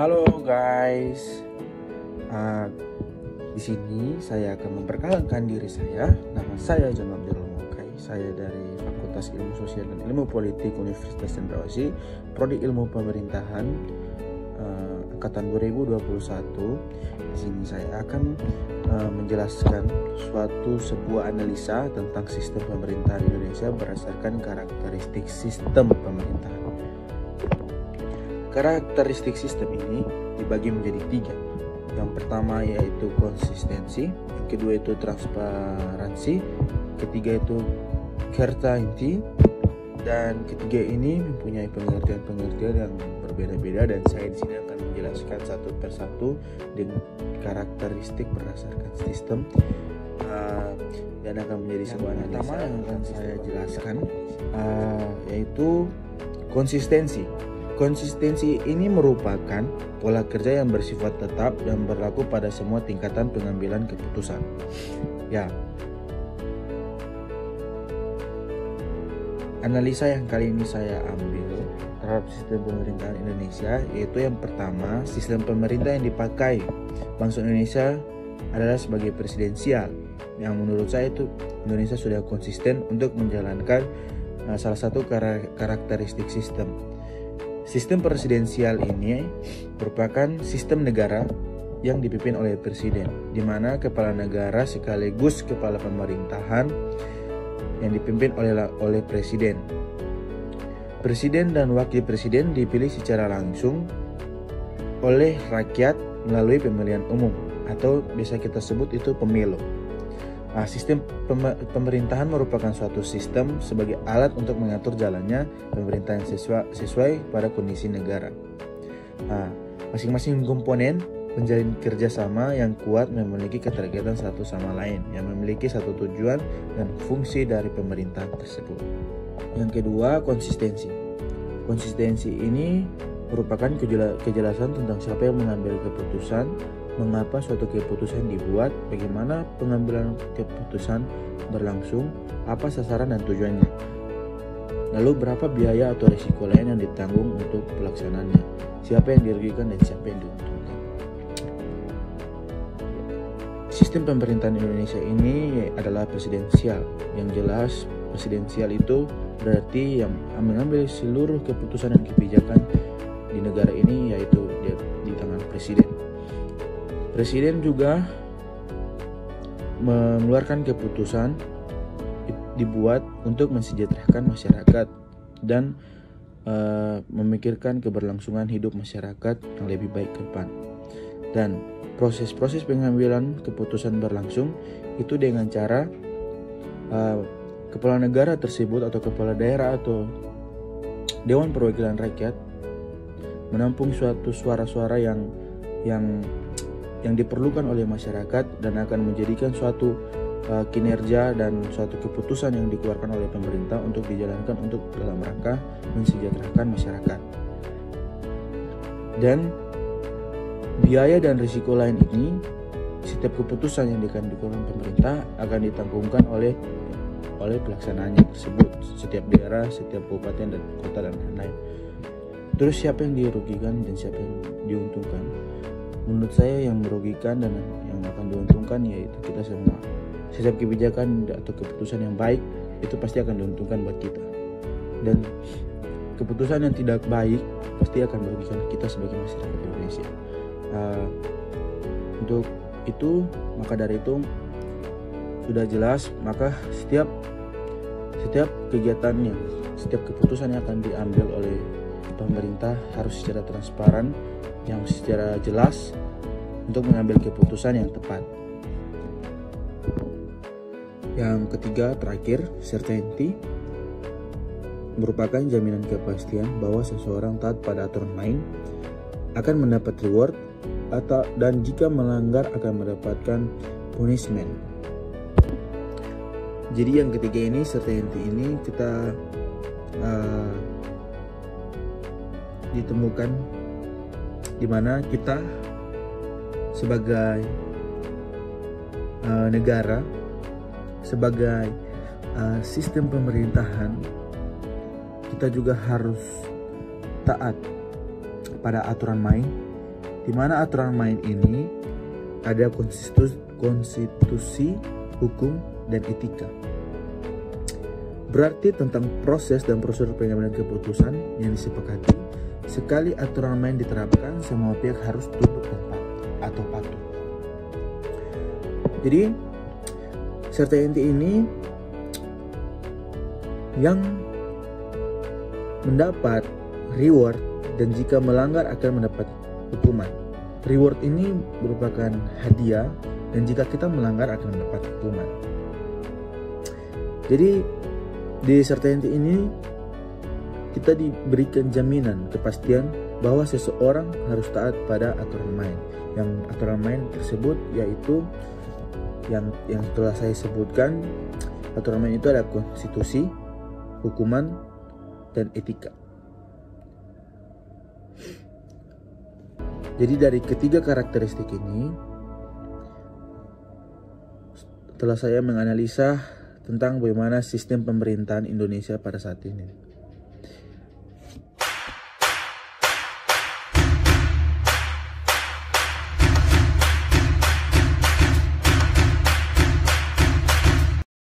Halo guys, di sini saya akan memperkenalkan diri saya. Nama saya John Abdul Mukai. Saya dari Fakultas Ilmu Sosial dan Ilmu Politik Universitas Cendrawasih, Prodi Ilmu Pemerintahan, angkatan 2021. Di sini saya akan menjelaskan sebuah analisa tentang sistem pemerintahan Indonesia berdasarkan karakteristik sistem pemerintahan. Karakteristik sistem ini dibagi menjadi 3. Yang pertama yaitu konsistensi, yang kedua itu transparansi, ketiga itu certainty, dan ketiga ini mempunyai pengertian-pengertian yang berbeda-beda, dan saya di sini akan menjelaskan satu persatu dengan karakteristik berdasarkan sistem dan akan menjadi sebuah analisa. Yang akan saya jelaskan yaitu konsistensi. Konsistensi ini merupakan pola kerja yang bersifat tetap dan berlaku pada semua tingkatan pengambilan keputusan. Ya. Analisa yang kali ini saya ambil terhadap sistem pemerintahan Indonesia yaitu yang pertama, sistem pemerintah yang dipakai bangsa Indonesia adalah sebagai presidensial. Yang menurut saya itu Indonesia sudah konsisten untuk menjalankan salah satu karakteristik sistem. Sistem presidensial ini merupakan sistem negara yang dipimpin oleh presiden, di mana kepala negara sekaligus kepala pemerintahan yang dipimpin oleh presiden. Presiden dan wakil presiden dipilih secara langsung oleh rakyat melalui pemilihan umum atau biasa kita sebut itu pemilu. Sistem pemerintahan merupakan suatu sistem sebagai alat untuk mengatur jalannya pemerintahan sesuai pada kondisi negara. Masing-masing komponen menjalin kerjasama yang kuat memiliki keterkaitan satu sama lain, yang memiliki satu tujuan dan fungsi dari pemerintahan tersebut. Yang kedua, konsistensi. Konsistensi ini merupakan kejelasan tentang siapa yang mengambil keputusan, mengapa suatu keputusan dibuat, bagaimana pengambilan keputusan berlangsung, apa sasaran dan tujuannya, lalu berapa biaya atau risiko lain yang ditanggung untuk pelaksanaannya, siapa yang dirugikan dan siapa yang diuntungkan. Sistem pemerintahan Indonesia ini adalah presidensial. Yang jelas presidensial itu berarti yang mengambil seluruh keputusan dan kebijakan di negara ini yaitu di tangan presiden. Presiden juga mengeluarkan keputusan dibuat untuk mensejahterakan masyarakat dan memikirkan keberlangsungan hidup masyarakat yang lebih baik ke depan. Dan proses-proses pengambilan keputusan berlangsung itu dengan cara kepala negara tersebut atau kepala daerah atau Dewan Perwakilan Rakyat menampung suatu suara-suara yang diperlukan oleh masyarakat dan akan menjadikan suatu kinerja dan suatu keputusan yang dikeluarkan oleh pemerintah untuk dijalankan untuk dalam rangka mensejahterakan masyarakat. Dan biaya dan risiko lain ini, setiap keputusan yang akan dikeluarkan pemerintah akan ditanggungkan oleh pelaksanaannya tersebut, setiap daerah, setiap kabupaten dan kota dan lain-lain. Terus siapa yang dirugikan dan siapa yang diuntungkan? Menurut saya yang merugikan dan yang akan diuntungkan yaitu kita semua. Setiap kebijakan atau keputusan yang baik itu pasti akan diuntungkan buat kita. Dan keputusan yang tidak baik pasti akan merugikan kita sebagai masyarakat Indonesia. Untuk itu, maka dari itu sudah jelas, maka setiap kegiatannya, setiap keputusan yang akan diambil oleh pemerintah harus secara transparan, yang secara jelas untuk mengambil keputusan yang tepat. Yang ketiga, terakhir, certainty merupakan jaminan kepastian bahwa seseorang taat pada aturan main akan mendapat reward dan jika melanggar akan mendapatkan punishment. Jadi yang ketiga ini, certainty ini kita ditemukan di mana kita sebagai negara, sebagai sistem pemerintahan, kita juga harus taat pada aturan main di mana aturan main ini ada konstitusi, hukum, dan etika. Berarti tentang proses dan prosedur pengambilan keputusan yang disepakati. Sekali aturan main diterapkan, semua pihak harus tunduk dan patuh. Jadi serta inti ini yang mendapat reward, dan jika melanggar akan mendapat hukuman. Reward ini merupakan hadiah, dan jika kita melanggar akan mendapat hukuman. Jadi di Certainty ini kita diberikan jaminan kepastian bahwa seseorang harus taat pada aturan main. Yang aturan main tersebut yaitu yang telah saya sebutkan. Aturan main itu ada konstitusi, hukuman, dan etika. Jadi dari ketiga karakteristik ini telah saya menganalisa tentang bagaimana sistem pemerintahan Indonesia pada saat ini.